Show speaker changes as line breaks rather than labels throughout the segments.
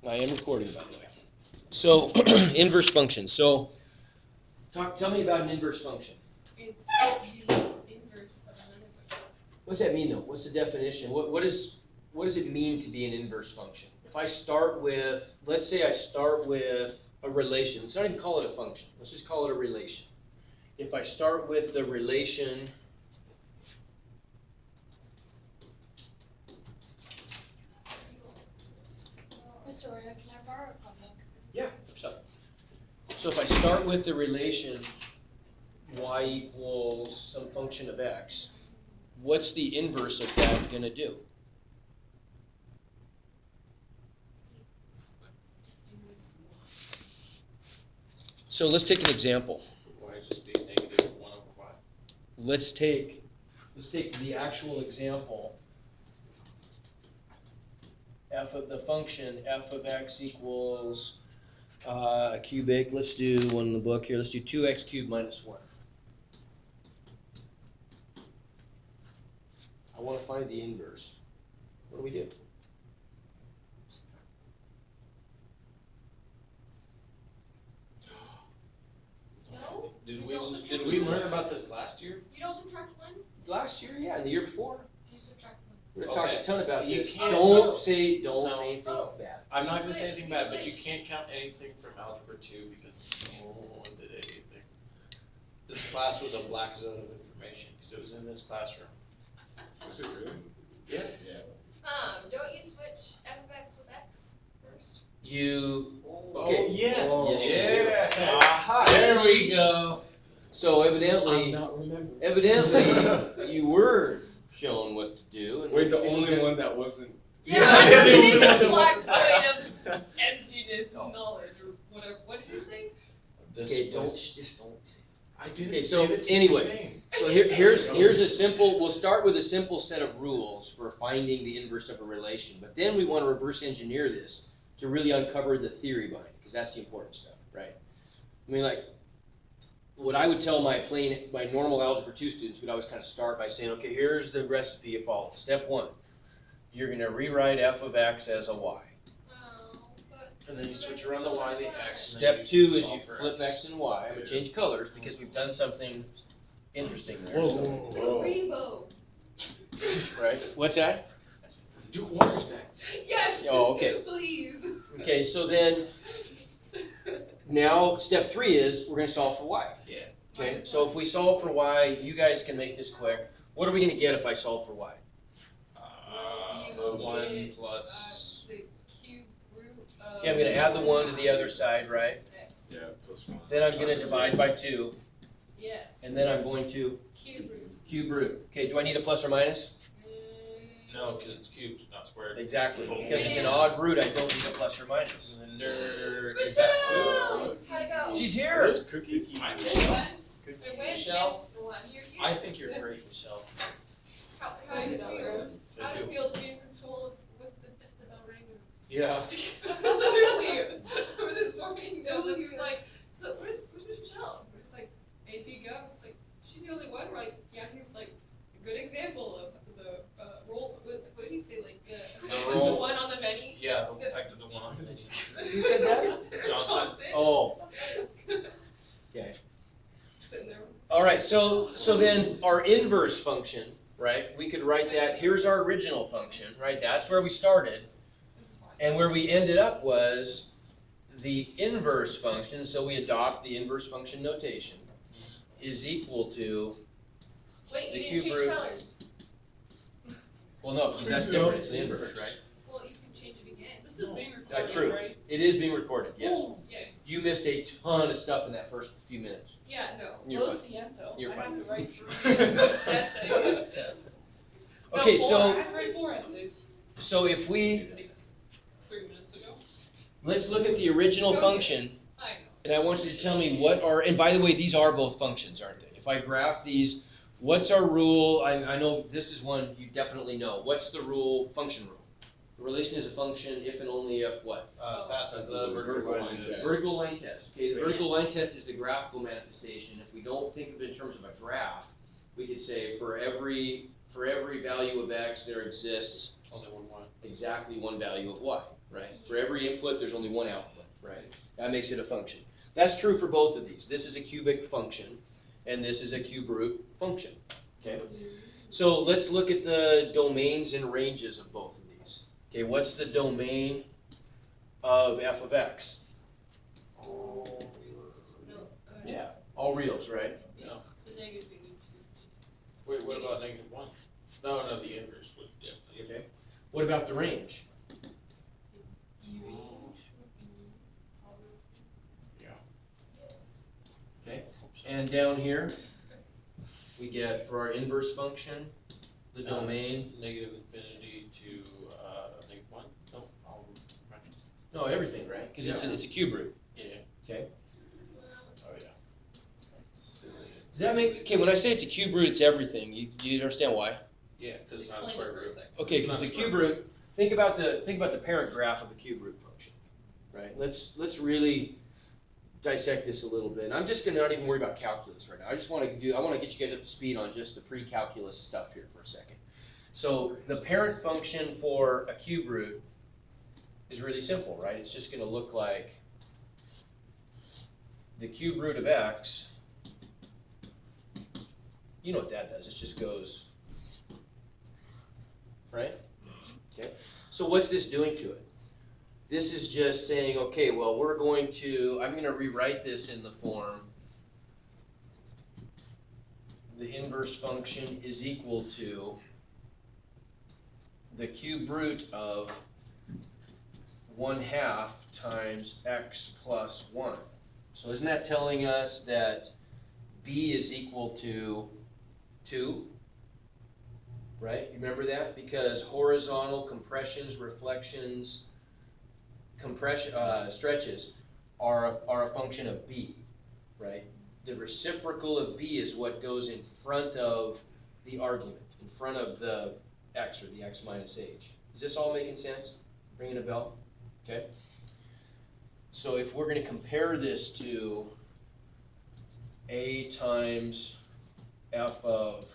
I am recording, by the way. So, inverse function. So, tell me about an inverse function.
It's the inverse of another function.
What's that mean, though? What's the definition? What does it mean to be an inverse function? If I start with, let's say I start with a relation. Let's not even call it a function. Let's just call it a relation. If I start with the relation
Mr. Oya, can I borrow a comic?
Yeah, so if I start with the relation y equals some function of x, what's the inverse of that going to do? So let's take an example.
Y is just be negative 1 over y.
Let's take the actual example. F of the function f of x equals a cubic. Let's do one in the book here. Let's do 2x cubed minus 1. I want to find the inverse. What do we do?
No?
Did
You
we,
don't
did we learn about this last year?
You don't subtract one?
Last year, yeah, and the year before.
You subtract one.
We're gonna talk a
Okay.
ton about
You
this.
can't-
Don't say
No.
anything
Oh.
bad.
I'm not
You
gonna say
switch,
anything
you
bad, but you
switch.
can't count anything from algebra 2 because no one did anything. This class was a black zone of information because it was in this classroom.
Is it really?
Yeah.
Yeah.
Don't you switch f of x with x first?
You
Oh,
okay?
yeah.
Yes, you do.
Yeah.
Aha.
There we go.
So evidently,
not remembering.
you were shown what to do. And
Wait, the
what you
only
just-
one that wasn't.
Yeah,
Yeah,
I'm
yeah,
getting
yeah.
the black void of emptiness of knowledge or whatever. What did you say?
Okay, just don't.
I didn't
Okay,
say
so
the teacher's
anyway.
name.
So here's a simple. We'll start with a simple set of rules for finding the inverse of a relation, but then we want to reverse engineer this to really uncover the theory behind it, because that's the important stuff, right? I mean, like, what I would tell my normal algebra 2 students would always kind of start by saying, okay, here's the recipe you follow. Step 1, you're going to rewrite f of x as a y.
Oh, but
And then you switch around the y, the x. and
Step
then
2 is
solve
you
for
flip x and y. I'm going to change colors because we've done something interesting there.
Whoa.
do rainbow.
Right? What's that?
Do orange next.
Yes.
Oh, okay.
Please.
Okay, so then now step 3 is we're going to solve for y.
Yeah.
Okay, so if we solve for y, you guys can make this quick. What are we going to get if I solve for y?
You
1
get,
plus.
the cube root of.
Okay, I'm going to add the 1 to the other side, right?
X.
Yeah, plus 1.
Then I'm going to divide by 2,
Yes.
and then I'm going to
Cube root.
cube root. Okay, do I need a plus or minus?
No, because it's cubed, not squared.
Exactly, because it's an odd root, I don't need a plus or minus.
And then nerd.
Michelle! How'd it go?
She's here!
Where's cookies?
Hi,
It
Michelle.
went. It went.
Michelle?
and one. You're here.
I think you're great, Michelle.
How did it feel?
So
How did it
do.
feel to be in control of with the bell ring?
Yeah.
Literally, this morning, Dylan was like, so where's Michelle? We're just like, AP Gov. It's like, she's the only one. We're like, yeah, he's like a good example of the role. What did he say? Like
The
the
role.
one on the many.
Yeah, the effect of the one on the
Who said that?
Johnson.
Oh, okay.
Sitting there.
All right, so then our inverse function, right? We could write that, here's our original function, right? That's where we started.
This is fine.
And where we ended up was the inverse function, so we adopt the inverse function notation, is equal to,
Wait,
the
you didn't
cube
change
root.
colors.
well, no, because that's different, it's the inverse, right?
Well, you can change it again.
This is being recorded,
True.
right?
It is being recorded, yes.
Yes.
You missed a ton of stuff in that first few minutes.
Yeah. No.
You're
Close
fine.
the end though.
You're
I
fine.
have to write 3 essays.
Okay,
No, 4. I
so,
have to write 4 essays.
so if we,
3 minutes ago.
let's look at the original function.
I know.
And I want you to tell me what are, and by the way, these are both functions, aren't they? If I graph these, what's our rule? I know this is one you definitely know. What's the rule, function rule? The relation is a function if and only if what?
Passes the vertical line test.
Vertical line test. Okay, the vertical line test is the graphical manifestation. If we don't think of it in terms of a graph, we could say for every value of x, there exists
Only one y.
exactly one value of y. right? For every input, there's only one output, right? That makes it a function. That's true for both of these. This is a cubic function, and this is a cube root function, okay? So let's look at the domains and ranges of both of these. Okay, what's the domain of f of x?
No,
Yeah, all reals, right?
No.
So negative being
Wait, what about -1? No, the inverse would, yeah.
Okay. What about the range? Okay, and down here, we get, for our inverse function, the domain,
Negative infinity to, -1, no, all right.
no, everything, right? Because it's a cube root.
Yeah,
Okay.
oh yeah.
Does that make, okay, when I say it's a cube root, it's everything. You understand why?
Yeah, because it's not a
Explain
square
it for a
root.
second.
Okay, because the cube root, think about the parent graph of a cube root function, right? Let's really dissect this a little bit. And I'm just gonna not even worry about calculus right now. I want to get you guys up to speed on just the pre-calculus stuff here for a second. So the parent function for a cube root is really simple, right? It's just gonna look like the cube root of x. You know what that does? It just goes, right? Okay. So what's this doing to it? This is just saying, okay, well, I'm going to rewrite this in the form, the inverse function is equal to the cube root of 1/2 times x plus 1. So isn't that telling us that b is equal to 2? Right? You remember that? Because horizontal compressions, reflections, stretches are a function of b, right? The reciprocal of b is what goes in front of the argument, in front of the x, or the x minus h. Is this all making sense? Ringing a bell? Okay. So if we're going to compare this to a times f of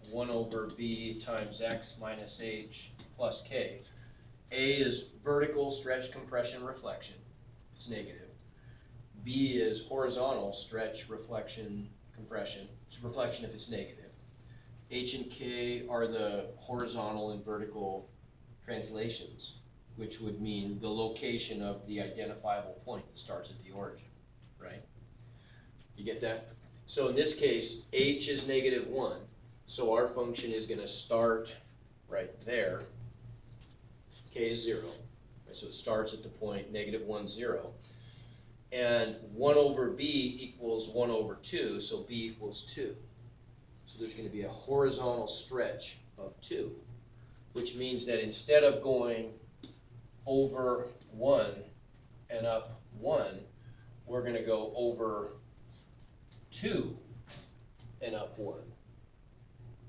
1 over b times x minus h plus k. A is vertical stretch, compression, reflection. It's negative. B is horizontal stretch, reflection, compression. It's reflection if it's negative. H and K are the horizontal and vertical translations, which would mean the location of the identifiable point that starts at the origin, right? You get that? So in this case, H is -1. So our function is going to start right there. K is 0. Right, so it starts at the point -1, 0. And 1 over b equals 1 over 2, so b equals 2. So there's going to be a horizontal stretch of 2, which means that instead of going over 1 and up 1, we're going to go over 2 and up 1.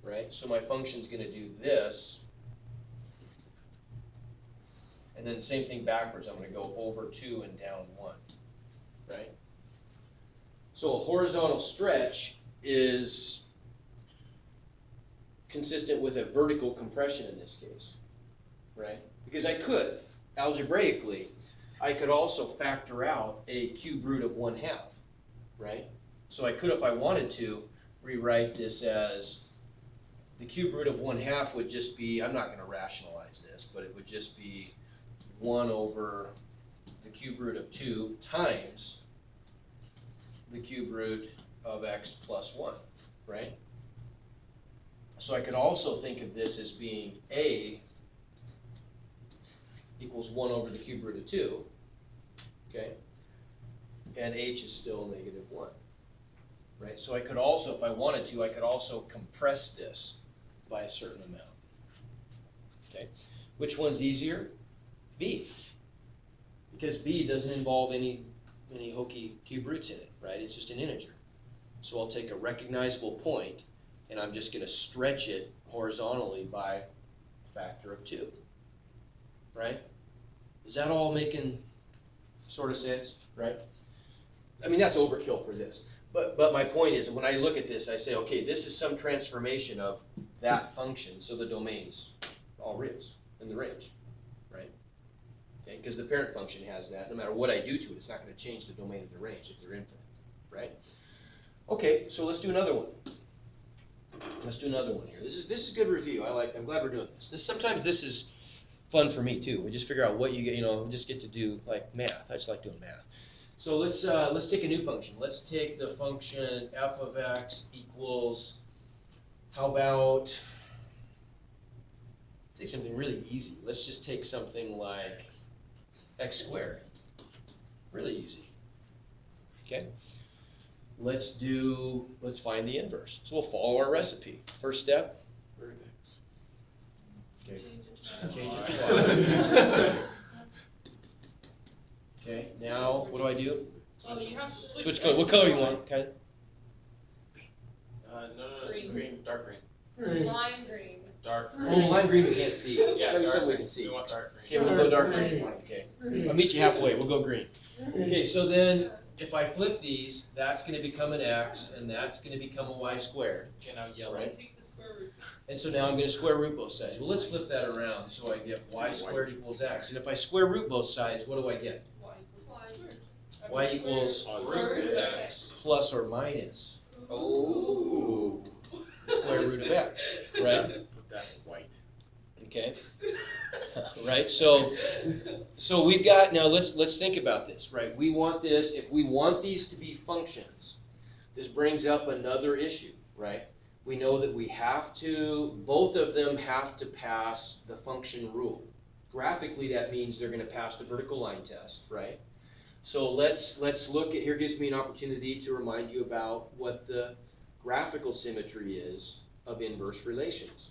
Right? So my function's going to do this, and then same thing backwards. I'm going to go over 2 and down 1, right? So a horizontal stretch is consistent with a vertical compression in this case, right? Because I could, algebraically, I could also factor out a cube root of 1/2, right? So I could, if I wanted to, rewrite this as the cube root of 1/2 would just be, I'm not going to rationalize this, but it would just be 1 over the cube root of 2 times the cube root of x plus 1, right? So I could also think of this as being a equals 1 over the cube root of 2, okay? And h is still -1, right? So I could also, if I wanted to, I could also compress this by a certain amount, okay? Which one's easier? B, because B doesn't involve any hokey cube roots in it, right? It's just an integer. So I'll take a recognizable point, and I'm just going to stretch it horizontally by a factor of 2, right? Is that all making sort of sense, right? I mean, that's overkill for this. But my point is, when I look at this, I say, okay, this is some transformation of that function, so the domain's all reals in the range, right? Okay, because the parent function has that. No matter what I do to it, it's not going to change the domain of the range if they're infinite, right? Okay, so let's do another one. Let's do another one here. This is good review. I'm glad we're doing this. Sometimes this is fun for me too. We just figure out what you get. We just get to do like math. I just like doing math. So let's take a new function. Let's take the function f of x equals. How about take something really easy? Let's just take something like x squared. Really easy. Okay. Let's find the inverse. So we'll follow our recipe. First step. Okay. Change it to y. Okay. Now what do I do?
Oh, you have to
Switch color. What color do you want? Okay.
No,
Green.
green, dark green.
Lime green.
Dark
Oh,
green.
lime green we can't see.
Yeah,
Maybe
dark
something we
green.
can see.
We want dark
Okay,
green.
we'll go dark
Green.
green. Okay. I'll meet you halfway. We'll go green. Okay, so then if I flip these, that's going to become an x, and that's going to become a y squared.
Okay, now yellow.
Right.
Take the square root.
And so now I'm going to square root both sides. Well, let's flip that around so I get y squared equals x. And if I square root both sides, what do I get?
Y equals squared.
Y equals
Square root of
X.
x.
Plus or minus
Oh.
the square root of x, right?
Put that in white.
Okay. Right, so we've got, now let's think about this, right? We want this, if we want these to be functions, this brings up another issue, right? We know that both of them have to pass the function rule. Graphically, that means they're gonna pass the vertical line test, right? So let's look at, here gives me an opportunity to remind you about what the graphical symmetry is of inverse relations,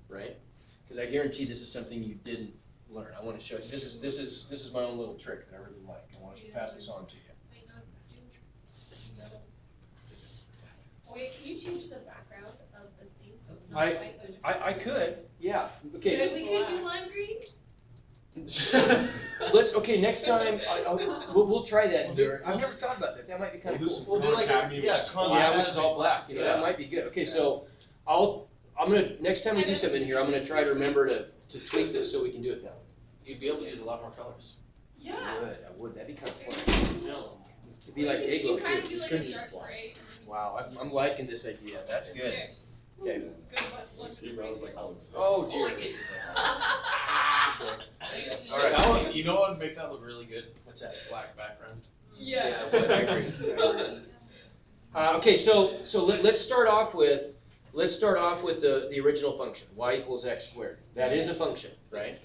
right? Because I guarantee this is something you didn't learn. I want to show you. This is my own little trick that I really like. I want to pass this on to you.
Wait, can you change the background of the thing so it's not
I-
white?
I could, yeah. Okay.
Good, we could do lime green?
Okay, next time, we'll try that. I've never thought about that. That might be kind of
We'll do
cool.
some
We'll do like a,
Academy,
yeah,
which is
contact
Yeah, which is all
academy.
black, that
Yeah.
might be good. Okay,
Yeah.
so next time we do something here, I'm gonna try to remember to tweak this so we can do it that way.
You'd be able to use a lot more colors.
Yeah.
I would, that'd be kind of fun.
No.
It'd be like day glow
You kind
too.
of do
It's
like
gonna
a
be
dark
black.
gray.
Wow, I'm liking this idea. That's good. Okay.
Good one.
He was like, oh, it's.
Oh dear.
All right, that one, you know what would make that look really good?
What's that?
Black background.
Yeah.
I agree. Okay, so let's start off with the original function, y equals x squared. That is a function, right?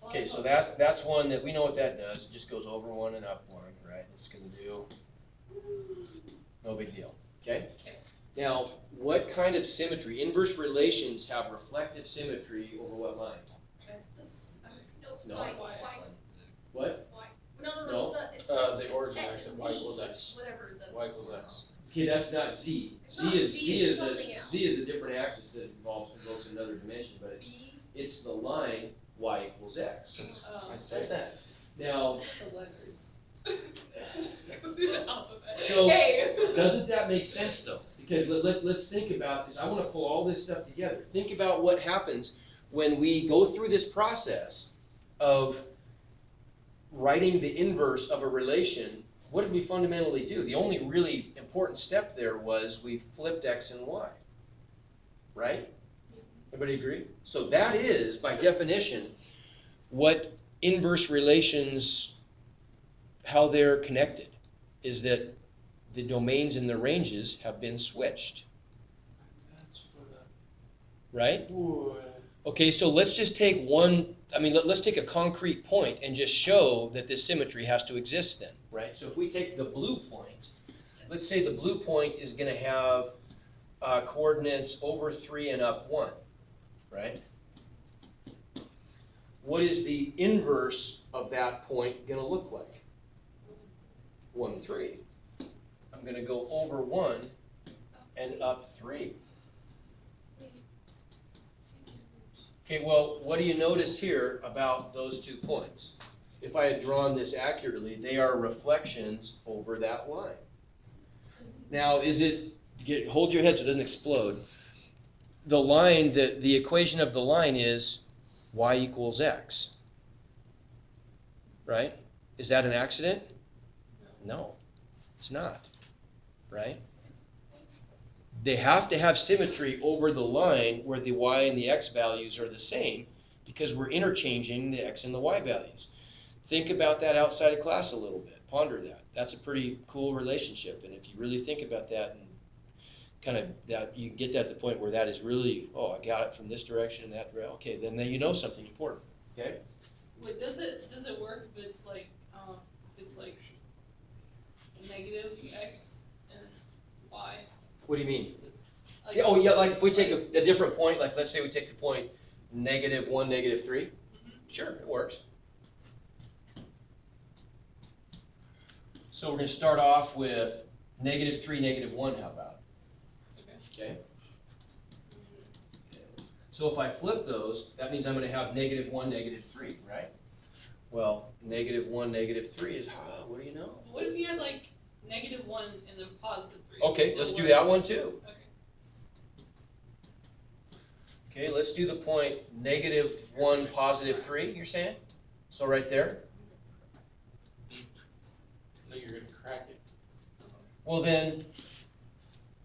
Okay, so that's one that we know what that does. It just goes over one and up one, right? It's gonna do no big deal. Okay?
Okay.
Now, what kind of symmetry? Inverse relations have reflective symmetry over what line?
No,
No.
white.
What?
No, it's the
The origin x and y
Z,
equals x.
whatever the.
Y equals x.
Okay, that's not z.
It's not Z, it's something else.
Z is a different axis that invokes another dimension, but it's the line y equals x.
Oh,
I said that.
Now,
the letters. Just go through the alphabet.
so
Hey.
doesn't that make sense though? Because let's think about this. I want to pull all this stuff together. Think about what happens when we go through this process of writing the inverse of a relation. What did we fundamentally do? The only really important step there was we flipped x and y, right? Everybody agree? So that is, by definition, what inverse relations, how they're connected, is that the domains and the ranges have been switched,
That's what
right?
would.
Okay, so let's just take let's take a concrete point and just show that this symmetry has to exist then, right? So if we take the blue point, let's say the blue point is gonna have coordinates over 3 and up 1, right? What is the inverse of that point gonna look like? 1, 3. I'm gonna go over 1 and up 3. Okay, well, what do you notice here about those 2 points? If I had drawn this accurately, they are reflections over that line. Now, hold your head so it doesn't explode. The line, the equation of the line is y equals x. right? Is that an accident? No, it's not, right? They have to have symmetry over the line where the y and the x values are the same because we're interchanging the x and the y values. Think about that outside of class a little bit. Ponder that. That's a pretty cool relationship. And if you really think about that and kind of that, you get that to the point where that is really, oh, I got it from this direction and that direction. Okay, then you know something important. Okay?
Wait, does it work if it's like negative x and y?
What do you mean?
Like,
Yeah, oh, yeah, like if we take a different point, like let's say we take the point -1, -3. Sure, it works. So we're going to start off with -3, -1, how about? Okay. So if I flip those, that means I'm going to have -1, -3, right? Well, -1, -3 is, what do you know?
What if you had like -1 and then +3?
Okay, let's do that one too.
Okay.
Okay, let's do the point -1, +3, you're saying? So right there?
No, you're gonna crack it.
Well then,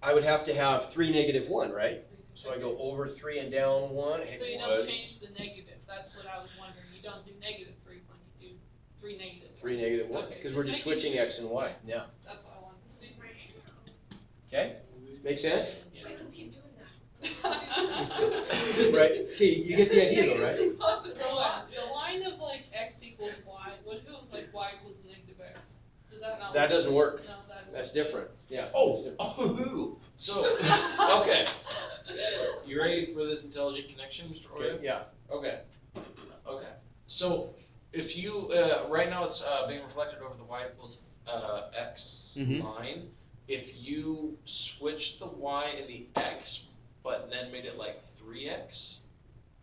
I would have to have 3, -1, right? So I go over 3 and down 1. Hey,
So you
what?
don't change the negative. That's what I was wondering. You don't do -3 when you do 3 negative.
3, -1,
Okay,
because we're just
making
switching
sure.
x and y. Yeah.
That's what I wanted to see.
Okay? Make sense?
Wait, let's keep doing that.
Right? Okay, you get the idea though, right?
The line of like x equals y, what if it was like y equals -x? Does that not?
That doesn't work.
No,
That's different. Yeah.
Oh,
that's different.
oh, so, okay. You ready for this intelligent connection, Mr. Oya?
Okay, yeah.
Okay. Okay. So if you, right now it's being reflected over the y equals x
Mhm.
line. If you switch the y and the x, but then made it like 3x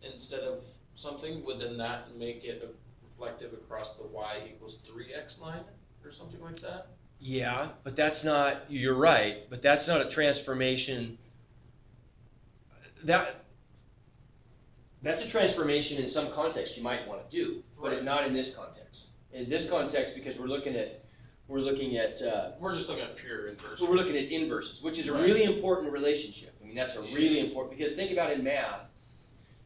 instead of something, would then that make it reflective across the y equals 3x line or something like that?
Yeah, but that's not, you're right, but that's not a transformation. That's a transformation in some context you might want to do, but
Right.
not in this context. In this context, because we're looking at
We're just looking at pure inverse.
we're looking at inverses, which is a
Right.
really important relationship. I mean, that's a
Yeah.
really important, because think about in math,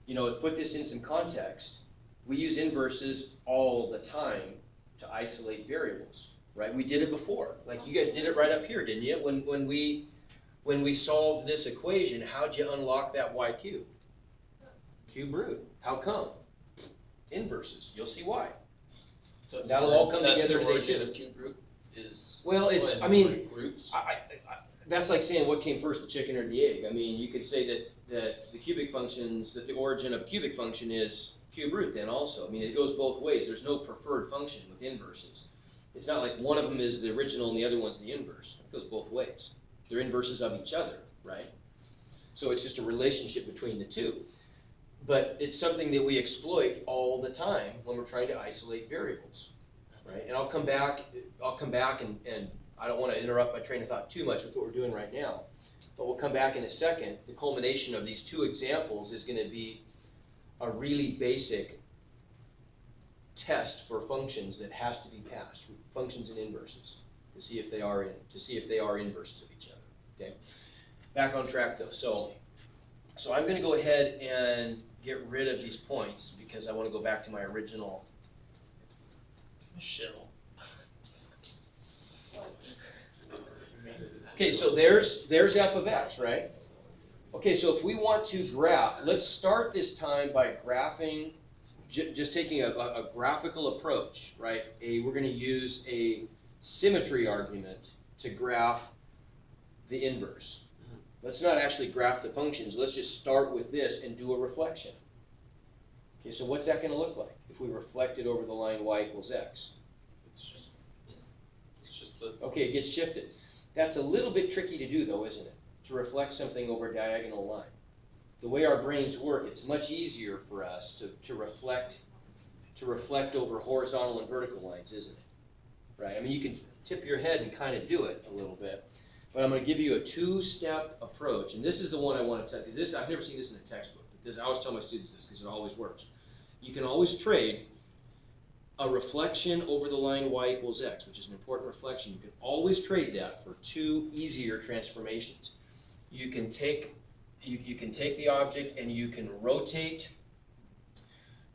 to put this in some context, we use inverses all the time to isolate variables, right? We did it before. Like you guys did it right up here, didn't you? When we solved this equation, how'd you unlock that y cubed? Cube root. How come? Inverses. You'll see why.
So that's
That'll
the-
all come
that's
together
the
today,
origin
too.
of cube root is.
Well, it's,
what,
I mean,
roots.
that's like saying what came first, the chicken or the egg. I mean, you could say that the cubic functions, that the origin of a cubic function is cube root then also. I mean, it goes both ways. There's no preferred function with inverses. It's not like one of them is the original and the other one's the inverse. It goes both ways. They're inverses of each other, right? So it's just a relationship between the two. But it's something that we exploit all the time when we're trying to isolate variables, right? And I'll come back and I don't want to interrupt my train of thought too much with what we're doing right now, but we'll come back in a second. The culmination of these two examples is going to be a really basic test for functions that has to be passed, functions and inverses, to see if they are inverses of each other. Okay, back on track though. So I'm going to go ahead and get rid of these points because I want to go back to my original.
Michelle.
Okay, so there's f of x, right? Okay, so if we want to graph, let's start this time by graphing, just taking a graphical approach, right? We're going to use a symmetry argument to graph the inverse. Let's not actually graph the functions. Let's just start with this and do a reflection. Okay, so what's that going to look like if we reflect it over the line y equals x?
It's just the.
Okay, it gets shifted. That's a little bit tricky to do though, isn't it? To reflect something over a diagonal line. The way our brains work, it's much easier for us to reflect over horizontal and vertical lines, isn't it? Right? I mean, you can tip your head and kind of do it a little bit, but I'm going to give you a two-step approach, and this is the one I want to tell you, because I've never seen this in a textbook, but I always tell my students this because it always works. You can always trade a reflection over the line y equals x, which is an important reflection. You can always trade that for two easier transformations. You can take the object and you can rotate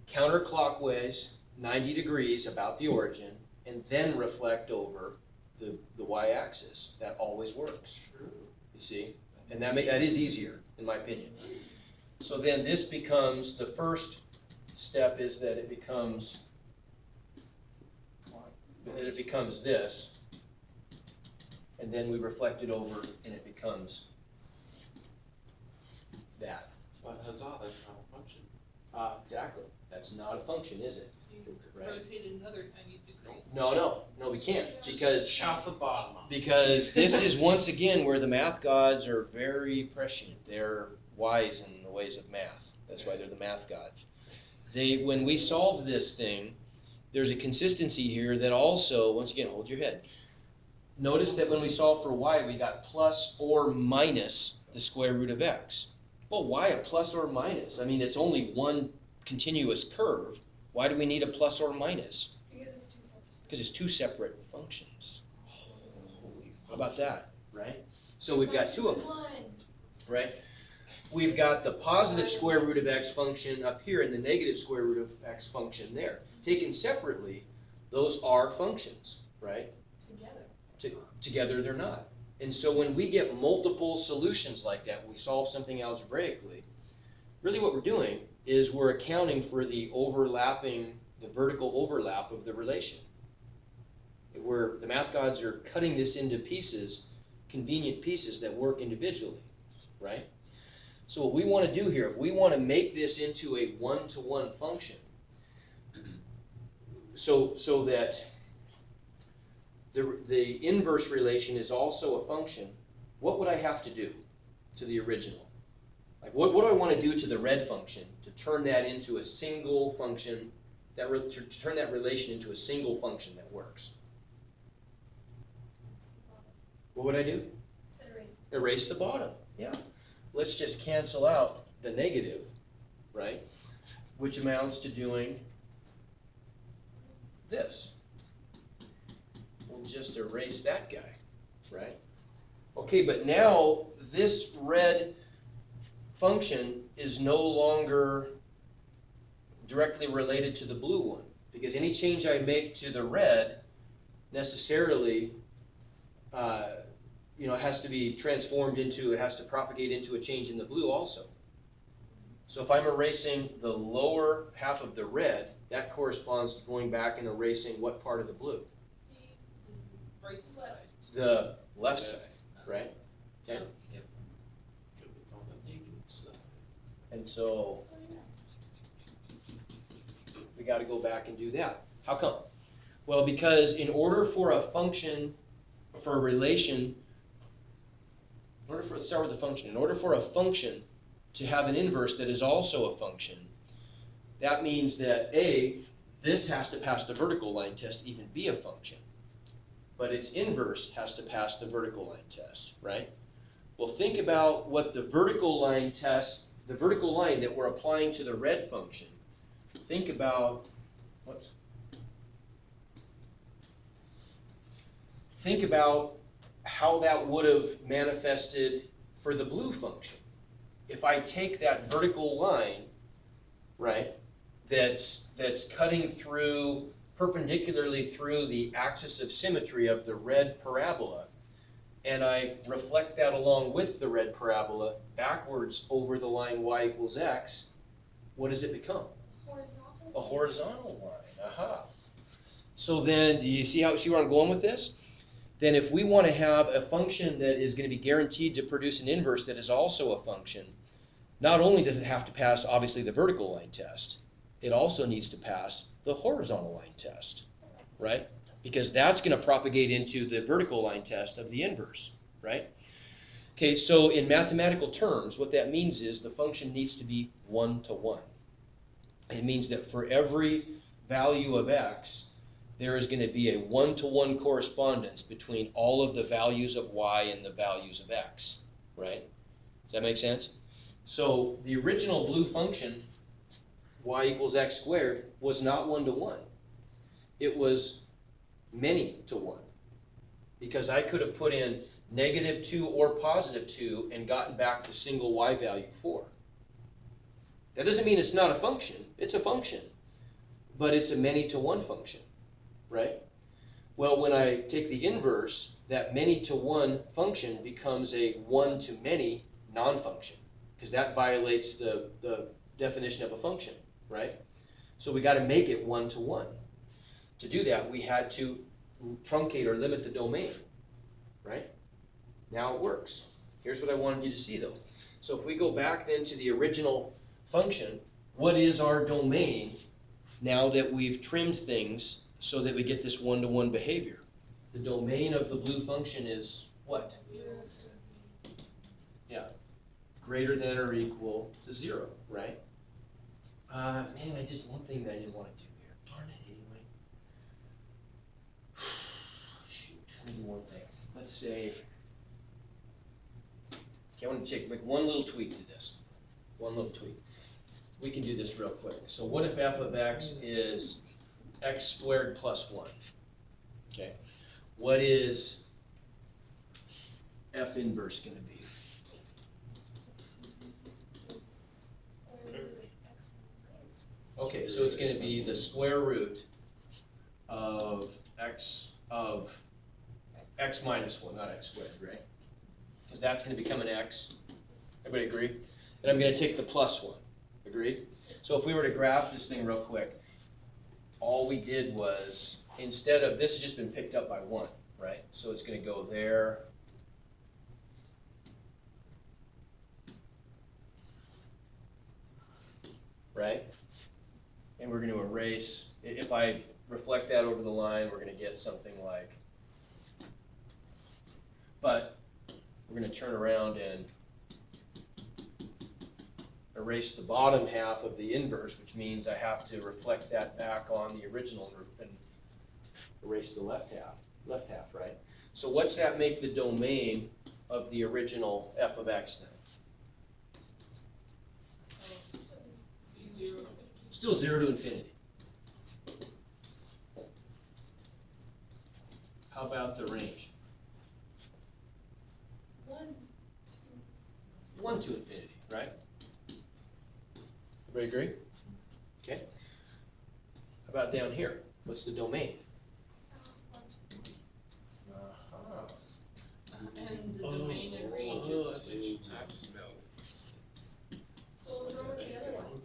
counterclockwise 90 degrees about the origin and then reflect over the y-axis. That always works. You see? And that is easier, in my opinion. So then this becomes, the first step is that it becomes this, and then we reflect it over and it becomes that.
But that's not a function.
Exactly. That's not a function, is it?
So you
Right.
rotate it another 90 degrees.
No, we can't, because
Chop the bottom off.
this is once again where the math gods are very prescient. They're wise in the ways of math. That's why they're the math gods. When we solved this thing, there's a consistency here that also, once again, hold your head. Notice that when we solved for y, we got plus or minus the square root of x. Well, why a plus or minus? I mean, it's only one continuous curve. Why do we need a plus or minus?
Because it's too simple.
Because it's two separate functions. How about that, right? So we've got two of them, right? We've got the positive square root of x function up here and the negative square root of x function there. Taken separately, those are functions, right?
Together.
Together they're not. And so when we get multiple solutions like that, we solve something algebraically, really what we're doing is we're accounting for the vertical overlap of the relation. The math gods are cutting this into pieces, convenient pieces that work individually, right? So what we want to do here, if we want to make this into a one-to-one function, so that the inverse relation is also a function, what would I have to do to the original? Like what do I want to do to the red function to turn that into a single function, to turn that relation into a single function that works? What would I do? Erase the bottom, yeah. Let's just cancel out the negative, right? Which amounts to doing this. We'll just erase that guy, right? Okay, but now this red function is no longer directly related to the blue one, because any change I make to the red necessarily has to be transformed into, it has to propagate into a change in the blue also. So if I'm erasing the lower half of the red, that corresponds to going back and erasing what part of the blue?
Right side.
The left side, right? Okay.
It's on the negative side.
And so we got to go back and do that. How come? Well, because in order for a function, for a relation, let's start with the function. In order for a function to have an inverse that is also a function, that means that this has to pass the vertical line test to even be a function. But its inverse has to pass the vertical line test, right? Well, think about what the vertical line test, the vertical line that we're applying to the red function. Think about, think about how that would have manifested for the blue function. If I take that vertical line, right, that's cutting through, perpendicularly through the axis of symmetry of the red parabola, and I reflect that along with the red parabola backwards over the line y equals x, what does it become?
Horizontal.
A horizontal line. Aha. So then, do you see where I'm going with this? Then if we want to have a function that is going to be guaranteed to produce an inverse that is also a function, not only does it have to pass, obviously, the vertical line test, it also needs to pass the horizontal line test, right? Because that's going to propagate into the vertical line test of the inverse, right? Okay, so in mathematical terms, what that means is the function needs to be one-to-one. It means that for every value of x, there is going to be a one-to-one correspondence between all of the values of y and the values of x, right? Does that make sense? So the original blue function, y equals x squared, was not one-to-one. it was many to one. Because I could have put in -2 or +2 and gotten back the single y value 4. That doesn't mean it's not a function. It's a function. But it's a many to one function, right? Well, when I take the inverse, that many to one function becomes a one to many non-function, because that violates the definition of a function, right? So we got to make it one to one. To do that, we had to truncate or limit the domain, right? Now it works. Here's what I wanted you to see though. So if we go back then to the original function, what is our domain now that we've trimmed things so that we get this one-to-one behavior? The domain of the blue function is what? Yeah, greater than or equal to 0, right? Man, I did one thing that I didn't want to do here. Darn it, anyway. Shoot, let me do one thing. Let's say, okay, I want to make one little tweak to this. One little tweak. We can do this real quick. So what if f of x is x squared plus 1? Okay. What is f inverse going to be? Okay, so it's going to be the square root of x minus 1, not x squared, right? Because that's going to become an x. Everybody agree? And I'm going to take the plus 1. Agreed? So if we were to graph this thing real quick, all we did was, instead of, this has just been picked up by 1, right? So it's going to go there. Right? And we're going to erase, if I reflect that over the line, we're going to get something like, but we're going to turn around and erase the bottom half of the inverse, which means I have to reflect that back on the original and erase the left half, right? So what's that make the domain of the original f of x then? Still 0 to infinity. How about the range? 1 to infinity, right? Everybody agree? Okay. How about down here? What's the domain? Uh-huh.
And the domain of range is.
So what was wrong with the other one?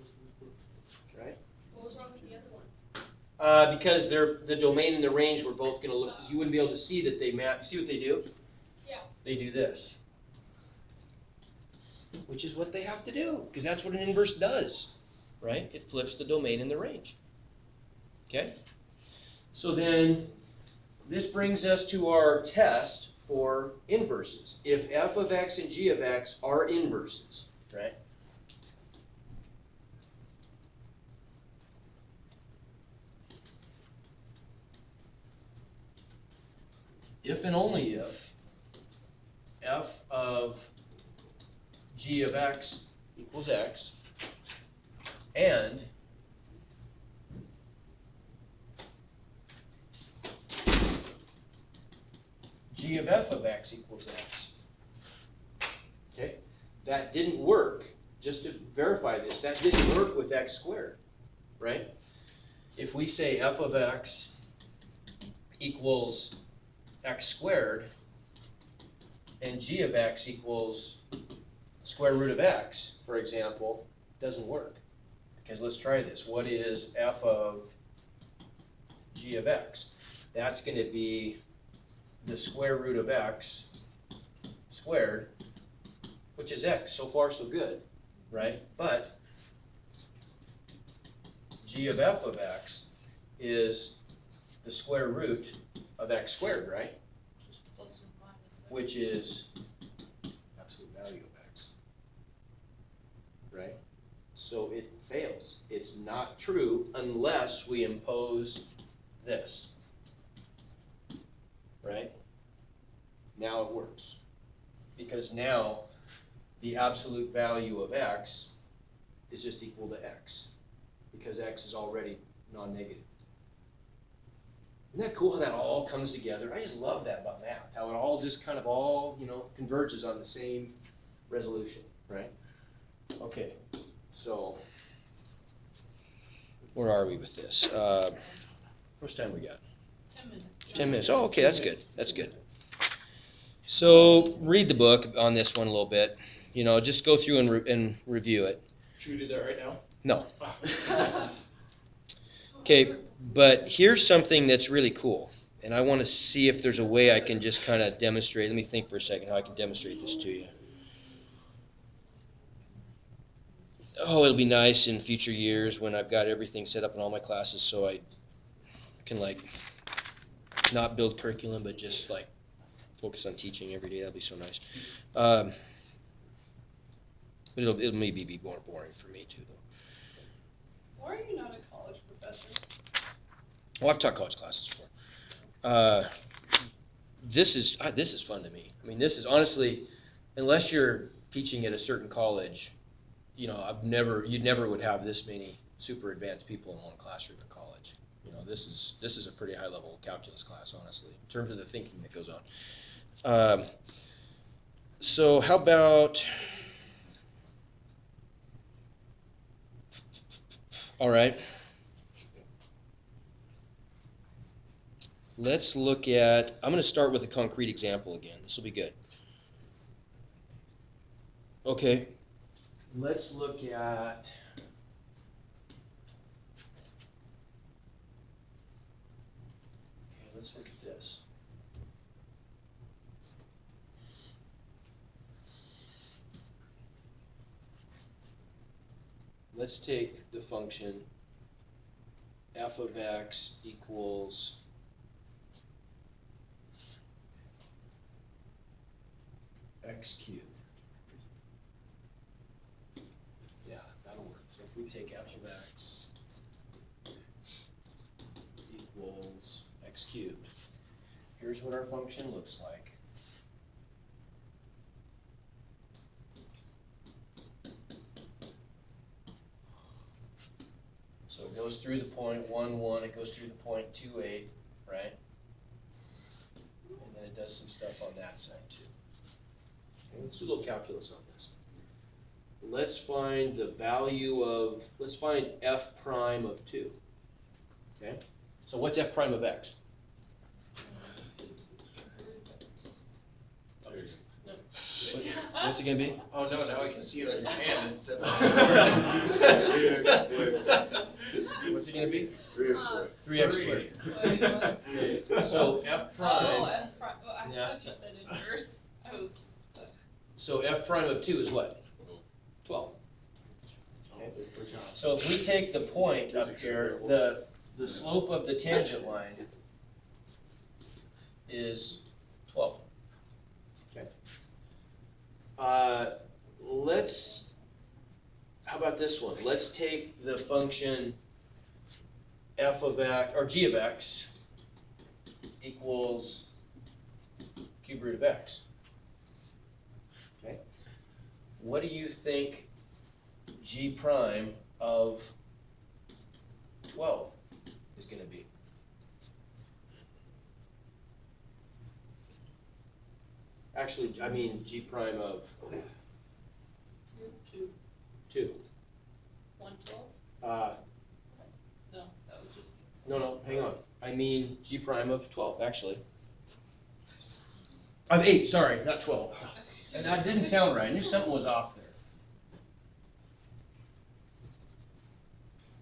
Right?
What was wrong with the other one?
Because the domain and the range were both going to look, you wouldn't be able to see that they map. See what they do?
Yeah.
They do this. Which is what they have to do, because that's what an inverse does, right? It flips the domain and the range. Okay? So then, this brings us to our test for inverses. If f of x and g of x are inverses, right? If and only if f of g of x equals x and g of f of x equals x. Okay, that didn't work. Just to verify this, that didn't work with x squared, right? If we say f of x equals x squared and g of x equals square root of x, for example, doesn't work. Because let's try this. What is f of g of x? That's going to be the square root of x squared, which is x. So far, so good, right? But g of f of x is the square root of x squared, right?
Plus or minus.
Which is absolute value of x, right? So it fails. It's not true unless we impose this, right? Now it works. Because now the absolute value of x is just equal to x, because x is already non-negative. Isn't that cool how that all comes together? I just love that about math, how it all just kind of all, converges on the same resolution, right? Okay, so where are we with this? How much time we got?
10 minutes.
10 minutes. Oh, okay, that's good. That's good. So read the book on this one a little bit. Just go through and review it.
Should we do that right now?
No. Okay, but here's something that's really cool. And I want to see if there's a way I can just kind of demonstrate. Let me think for a second how I can demonstrate this to you. Oh, it'll be nice in future years when I've got everything set up in all my classes so I can not build curriculum, but just focus on teaching every day. That'll be so nice. But it'll maybe be more boring for me too, though.
Why are you not a college professor?
Oh, I've taught college classes before. This is fun to me. I mean, this is honestly, unless you're teaching at a certain college, you'd never would have this many super advanced people in one classroom in college. This is a pretty high level calculus class, honestly, in terms of the thinking that goes on. So how about, all right. Let's look at, I'm going to start with a concrete example again. This will be good. Okay. Let's look at, let's look at this. Let's take the function f of x equals x cubed. Yeah, that'll work. So if we take f of x equals x cubed, here's what our function looks like. So it goes through the point 1, 1, it goes through the point 2, 8, right? And then it does some stuff on that side too. Okay, let's do a little calculus on this. Let's find the value of, let's find f prime of 2. Okay? So what's f prime of x? What's it going to be?
Oh no, now I can see it on your hand instead of.
3x squared.
What's it going to be?
3x squared.
3x squared. Okay, so f prime.
Oh, F prime. Well, I
Yeah.
thought you said inverse.
So f prime of 2 is what? 12. Okay. So if we take the point up here, the slope of the tangent line is 12. Okay. How about this one? Let's take the function f of x, or g of x equals cube root of x. Okay. What do you think g prime of 12 is going to be? Actually, I mean g prime of
2.
2.
112?
No,
that was just.
no, hang on. I mean g prime of 12, actually. Of 8, sorry, not 12. And that didn't sound right. I knew something was off there.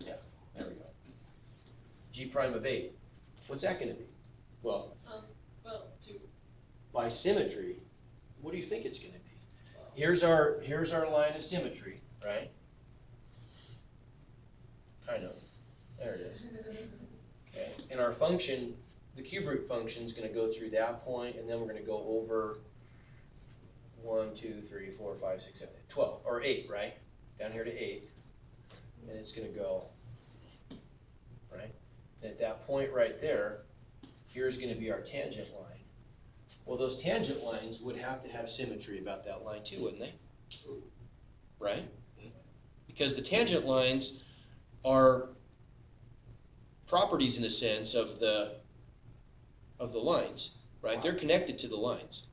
Yeah, there we go. G prime of 8. What's that going to be? Well,
2.
by symmetry, what do you think it's going to be? Here's our line of symmetry, right? Kind of. There it is. Okay. And our function, the cube root function, is going to go through that point, and then we're going to go over 1, 2, 3, 4, 5, 6, 7, 8, 12, or 8, right? Down here to 8. And it's going to go, right? And at that point right there, here's going to be our tangent line. Well, those tangent lines would have to have symmetry about that line too, wouldn't they? Right? Because the tangent lines are properties, in a sense, of the of the lines, right? They're connected to the lines.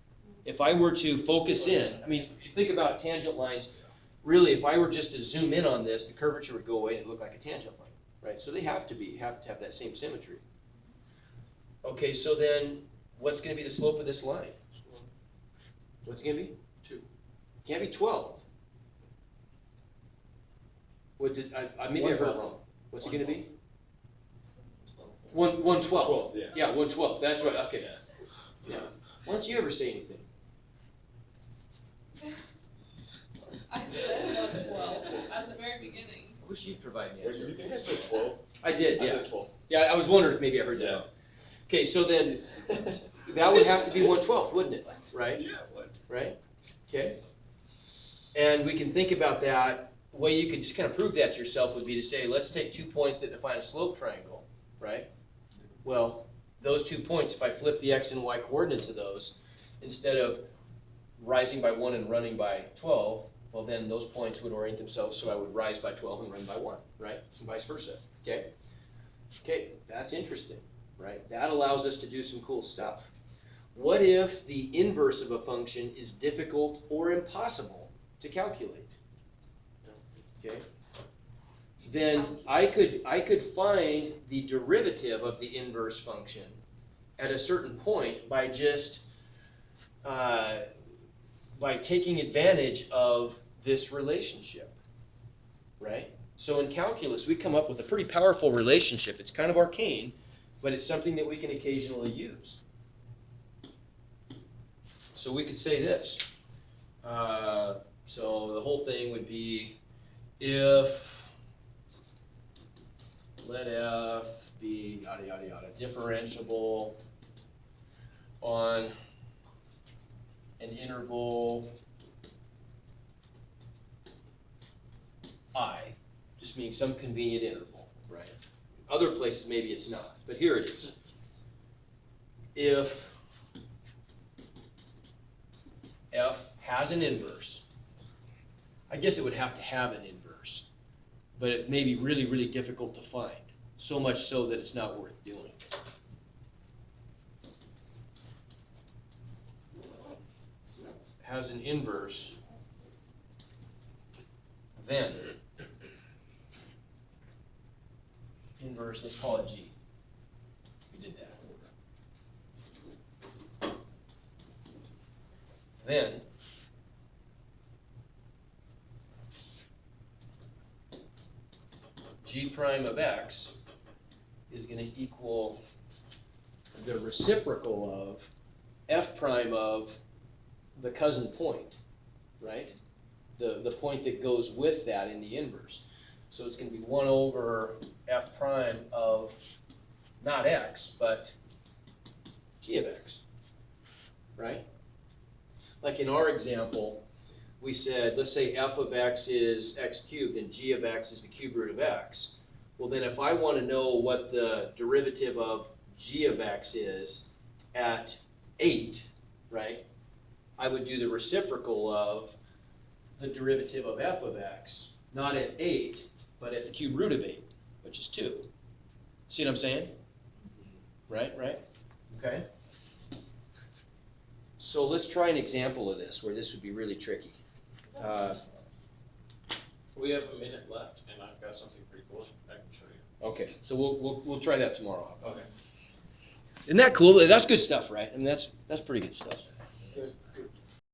If I were to focus in, I mean, if you think about tangent lines, really, if I were just to zoom in on this, the curvature would go away and it'd look like a tangent line, right? So they have to have that same symmetry. Okay, so then what's going to be the slope of this line? What's it going to be?
2.
Can't be 12. What did I maybe I heard wrong. What's it going to be? 112.
12, yeah.
Yeah, 112. That's right. Okay. Yeah. Why don't you ever say anything?
I said 112 at the very beginning.
I wish you'd provide me.
Did you think I said 12?
I did.
I
Yeah.
said 12.
Yeah. I was wondering if maybe I heard that.
Yeah.
Okay, so then that would have to be 112, wouldn't it? Right.
Yeah, what?
Right? Okay. And we can think about that. Way you could just kind of prove that to yourself would be to say, let's take 2 points that define a slope triangle, right? Well, those 2 points, if I flip the x and y coordinates of those, instead of rising by 1 and running by 12, well, then those points would orient themselves so I would rise by 12 and run by 1, right? And vice versa, okay? Okay, that's interesting, right? That allows us to do some cool stuff. What if the inverse of a function is difficult or impossible to calculate? Okay, then I could find the derivative of the inverse function at a certain point by just by taking advantage of this relationship, right? So in calculus, we come up with a pretty powerful relationship. It's kind of arcane, but it's something that we can occasionally use. So we could say this. So the whole thing would be if let f be yada yada yada differentiable on an interval I, just meaning some convenient interval, right? Other places maybe it's not, but here it is. If f has an inverse, I guess it would have to have an inverse, but it may be really, really difficult to find, so much so that it's not worth doing. Has an inverse, then inverse, let's call it G. We did that. Then G prime of x is going to equal the reciprocal of f prime of the cousin point, right? The point that goes with that in the inverse. So it's going to be 1 over f prime of not x, but g of x, right? Like in our example, we said, let's say f of x is x cubed and g of x is the cube root of x. Well, then if I want to know what the derivative of g of x is at 8, right, I would do the reciprocal of the derivative of f of x, not at 8, but at the cube root of 8, which is 2. See what I'm saying? Right? Okay. So let's try an example of this where this would be really tricky.
We have a minute left, and I've got something pretty cool I can show you.
Okay, so we'll try that tomorrow.
Okay.
Isn't that cool? That's good stuff, right? I mean, that's pretty good stuff.
Good.